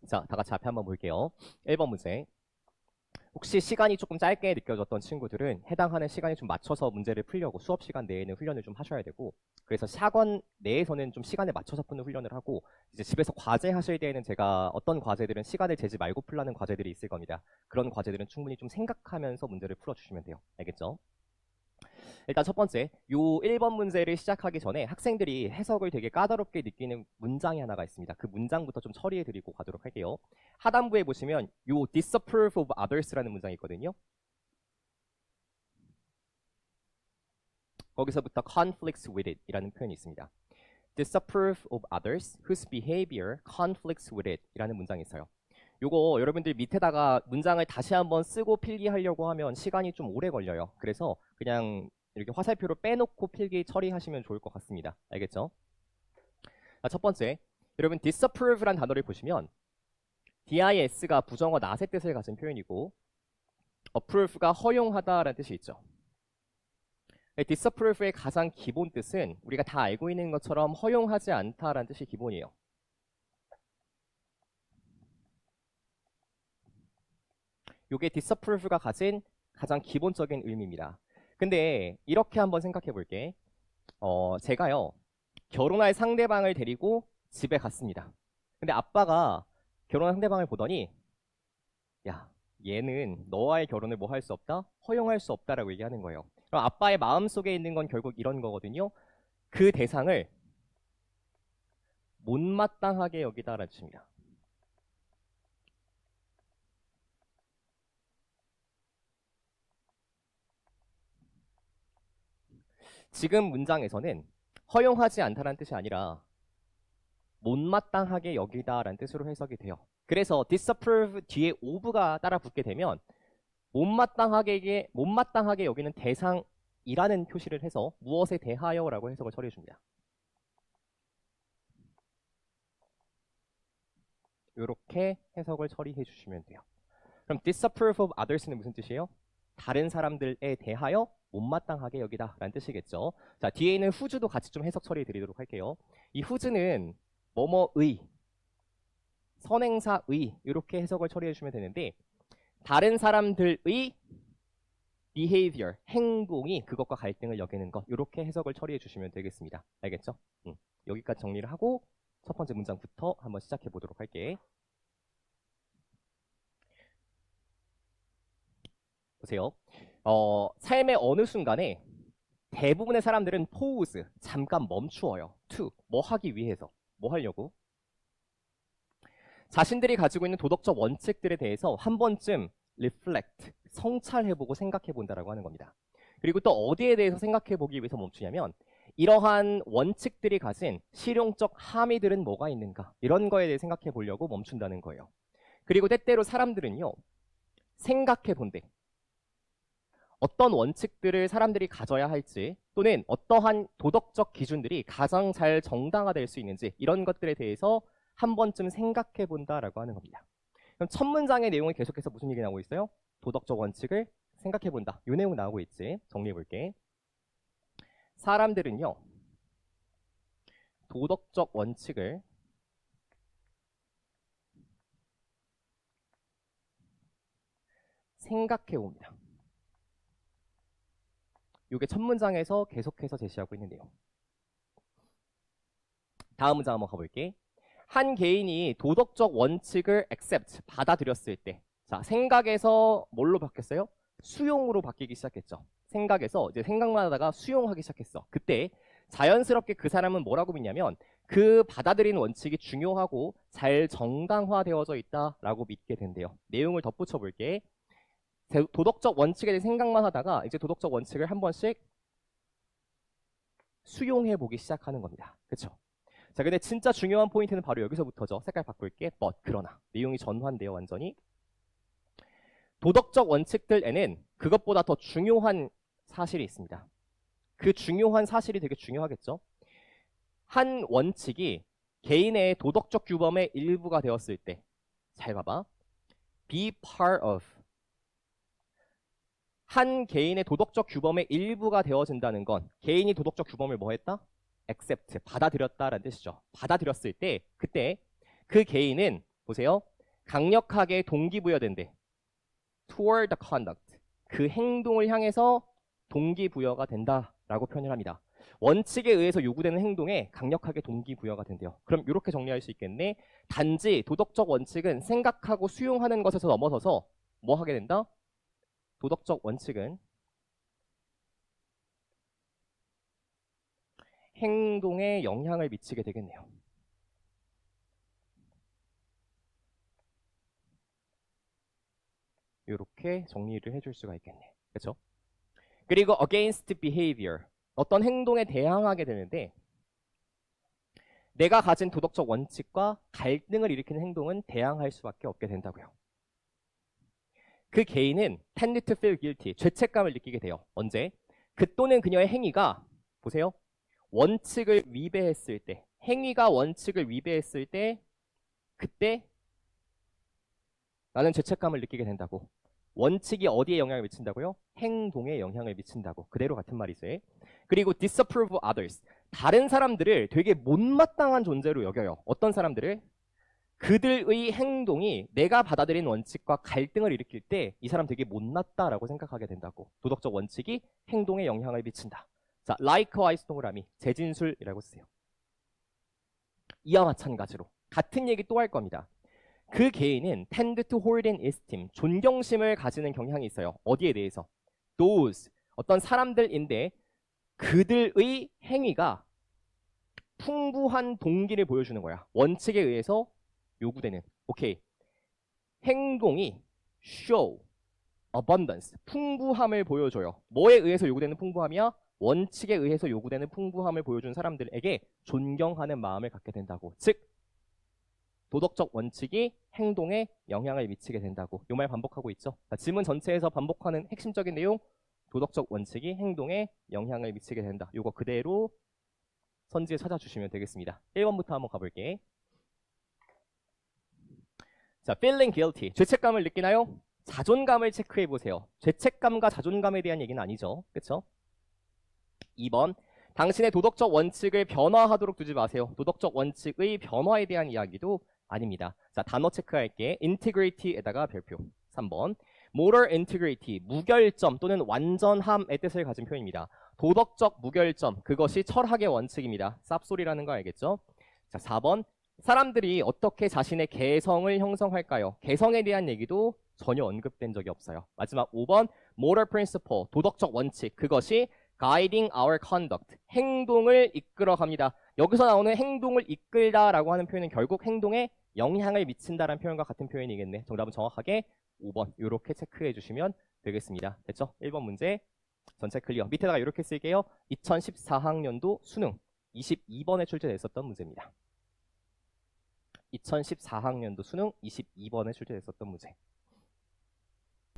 자, 다 같이 앞에 한번 볼게요. 1번 문제. 혹시 시간이 조금 짧게 느껴졌던 친구들은 해당하는 시간에 좀 맞춰서 문제를 풀려고 수업 시간 내에는 훈련을 좀 하셔야 되고, 그래서 학원 내에서는 좀 시간에 맞춰서 푸는 훈련을 하고, 이제 집에서 과제 하실 때에는 제가 어떤 과제들은 시간을 재지 말고 풀라는 과제들이 있을 겁니다. 그런 과제들은 충분히 좀 생각하면서 문제를 풀어주시면 돼요. 알겠죠? 일단 첫 번째, 요 1번 문제를 시작하기 전에 학생들이 해석을 되게 까다롭게 느끼는 문장이 하나가 있습니다. 그 문장부터 좀 처리해드리고 가도록 할게요. 하단부에 보시면 요 disapprove of others라는 문장이 있거든요. 거기서부터 conflicts with it 이라는 표현이 있습니다. disapprove of others whose behavior conflicts with it 이라는 문장이 있어요. 요거 여러분들 밑에다가 문장을 다시 한번 쓰고 필기하려고 하면 시간이 좀 오래 걸려요. 그래서 그냥 이렇게 화살표로 빼놓고 필기 처리하시면 좋을 것 같습니다. 알겠죠? 자, 첫 번째, 여러분 disapprove란 단어를 보시면 dis가 부정어 not의 뜻을 가진 표현이고 approve가 허용하다라는 뜻이 있죠. disapprove의 가장 기본 뜻은 우리가 다 알고 있는 것처럼 허용하지 않다라는 뜻이 기본이에요. 이게 disapprove가 가진 가장 기본적인 의미입니다. 근데 이렇게 한번 생각해 볼게. 제가요, 결혼할 상대방을 데리고 집에 갔습니다. 근데 아빠가 결혼한 상대방을 보더니, 야, 얘는 너와의 결혼을 뭐 할 수 없다? 허용할 수 없다라고 얘기하는 거예요. 그럼 아빠의 마음속에 있는 건 결국 이런 거거든요. 그 대상을 못마땅하게 여기다라는 뜻입니다. 지금 문장에서는 허용하지 않다라는 뜻이 아니라 못마땅하게 여기다라는 뜻으로 해석이 돼요. 그래서 disapprove 뒤에 of가 따라 붙게 되면 못마땅하게 여기는 대상이라는 표시를 해서 무엇에 대하여라고 해석을 처리해 줍니다. 이렇게 해석을 처리해 주시면 돼요. 그럼 disapprove of others는 무슨 뜻이에요? 다른 사람들에 대하여 못마땅하게 여기다 라는 뜻이겠죠. 자, 뒤에 있는 whose도 같이 좀 해석 처리해 드리도록 할게요. 이 whose는 뭐뭐의, 선행사의 이렇게 해석을 처리해 주시면 되는데 다른 사람들의 behavior, 행동이 그것과 갈등을 여기는 것 이렇게 해석을 처리해 주시면 되겠습니다. 알겠죠? 여기까지 정리를 하고 첫 번째 문장부터 한번 시작해 보도록 할게. 보세요. 삶의 어느 순간에 대부분의 사람들은 pause, 잠깐 멈추어요. to, 뭐 하기 위해서. 뭐 하려고? 자신들이 가지고 있는 도덕적 원칙들에 대해서 한 번쯤 reflect, 성찰해보고 생각해본다라고 하는 겁니다. 그리고 또 어디에 대해서 생각해보기 위해서 멈추냐면 이러한 원칙들이 가진 실용적 함의들은 뭐가 있는가 이런 거에 대해 생각해보려고 멈춘다는 거예요. 그리고 때때로 사람들은요, 생각해본대. 어떤 원칙들을 사람들이 가져야 할지 또는 어떠한 도덕적 기준들이 가장 잘 정당화될 수 있는지 이런 것들에 대해서 한 번쯤 생각해 본다라고 하는 겁니다. 그럼 첫 문장의 내용은 계속해서 무슨 얘기 나오고 있어요? 도덕적 원칙을 생각해 본다. 이 내용 나오고 있지. 정리해 볼게. 사람들은요, 도덕적 원칙을 생각해 봅니다. 이게 첫 문장에서 계속해서 제시하고 있는 내용. 다음 문장 한번 가볼게. 한 개인이 도덕적 원칙을 accept, 받아들였을 때, 자, 생각에서 뭘로 바뀌었어요? 수용으로 바뀌기 시작했죠. 생각에서 이제 생각만 하다가 수용하기 시작했어. 그때 자연스럽게 그 사람은 뭐라고 믿냐면 그 받아들인 원칙이 중요하고 잘 정당화되어져 있다라고 믿게 된대요. 내용을 덧붙여 볼게. 도덕적 원칙에 대해 생각만 하다가 이제 도덕적 원칙을 한 번씩 수용해 보기 시작하는 겁니다. 그렇죠? 자, 근데 진짜 중요한 포인트는 바로 여기서부터죠. 색깔 바꿀게. but, 그러나. 내용이 전환돼요, 완전히. 도덕적 원칙들에는 그것보다 더 중요한 사실이 있습니다. 그 중요한 사실이 되게 중요하겠죠. 한 원칙이 개인의 도덕적 규범의 일부가 되었을 때, 잘 봐봐. be part of. 한 개인의 도덕적 규범의 일부가 되어진다는 건 개인이 도덕적 규범을 뭐 했다? accept, 받아들였다라는 뜻이죠. 받아들였을 때, 그때 그 개인은 보세요. 강력하게 동기부여된대. toward the conduct. 그 행동을 향해서 동기부여가 된다라고 표현을 합니다. 원칙에 의해서 요구되는 행동에 강력하게 동기부여가 된대요. 그럼 이렇게 정리할 수 있겠네. 단지 도덕적 원칙은 생각하고 수용하는 것에서 넘어서서 뭐 하게 된다? 도덕적 원칙은 행동에 영향을 미치게 되겠네요. 이렇게 정리를 해줄 수가 있겠네. 그렇죠? 그리고 against behavior. 어떤 행동에 대항하게 되는데 내가 가진 도덕적 원칙과 갈등을 일으키는 행동은 대항할 수밖에 없게 된다고요. 그 개인은 tend to feel guilty. 죄책감을 느끼게 돼요. 언제? 그 또는 그녀의 행위가 보세요. 원칙을 위배했을 때, 행위가 원칙을 위배했을 때 그때 나는 죄책감을 느끼게 된다고. 원칙이 어디에 영향을 미친다고요? 행동에 영향을 미친다고. 그대로 같은 말이지. 그리고 disapprove others. 다른 사람들을 되게 못마땅한 존재로 여겨요. 어떤 사람들을? 그들의 행동이 내가 받아들인 원칙과 갈등을 일으킬 때 이 사람 되게 못났다라고 생각하게 된다고. 도덕적 원칙이 행동에 영향을 미친다. 자, likewise 동그라미, 재진술이라고 쓰세요. 이와 마찬가지로 같은 얘기 또 할 겁니다. 그 개인은 tend to hold in esteem, 존경심을 가지는 경향이 있어요. 어디에 대해서? those, 어떤 사람들인데 그들의 행위가 풍부한 동기를 보여주는 거야. 원칙에 의해서 요구되는. 오케이. 행동이 show, abundance, 풍부함을 보여줘요. 뭐에 의해서 요구되는 풍부함이야? 원칙에 의해서 요구되는 풍부함을 보여준 사람들에게 존경하는 마음을 갖게 된다고. 즉, 도덕적 원칙이 행동에 영향을 미치게 된다고. 이 말 반복하고 있죠. 자, 지문 전체에서 반복하는 핵심적인 내용, 도덕적 원칙이 행동에 영향을 미치게 된다. 이거 그대로 선지에 찾아주시면 되겠습니다. 1번부터 한번 가볼게. 자, feeling guilty. 죄책감을 느끼나요? 자존감을 체크해 보세요. 죄책감과 자존감에 대한 얘기는 아니죠. 그쵸? 2번. 당신의 도덕적 원칙을 변화하도록 두지 마세요. 도덕적 원칙의 변화에 대한 이야기도 아닙니다. 자, 단어 체크할게. integrity에다가 별표. 3번. moral integrity, 무결점 또는 완전함의 뜻을 가진 표현입니다. 도덕적 무결점, 그것이 철학의 원칙입니다. 쌉소리라는 거 알겠죠? 자, 4번. 사람들이 어떻게 자신의 개성을 형성할까요? 개성에 대한 얘기도 전혀 언급된 적이 없어요. 마지막 5번. moral principle, 도덕적 원칙, 그것이 guiding our conduct, 행동을 이끌어갑니다. 여기서 나오는 행동을 이끌다라고 하는 표현은 결국 행동에 영향을 미친다라는 표현과 같은 표현이겠네. 정답은 정확하게 5번 이렇게 체크해 주시면 되겠습니다. 됐죠? 1번 문제 전체 클리어. 밑에다가 이렇게 쓸게요. 2014학년도 수능 22번에 출제됐었던 문제입니다. 2014학년도 수능 22번에 출제됐었던 문제.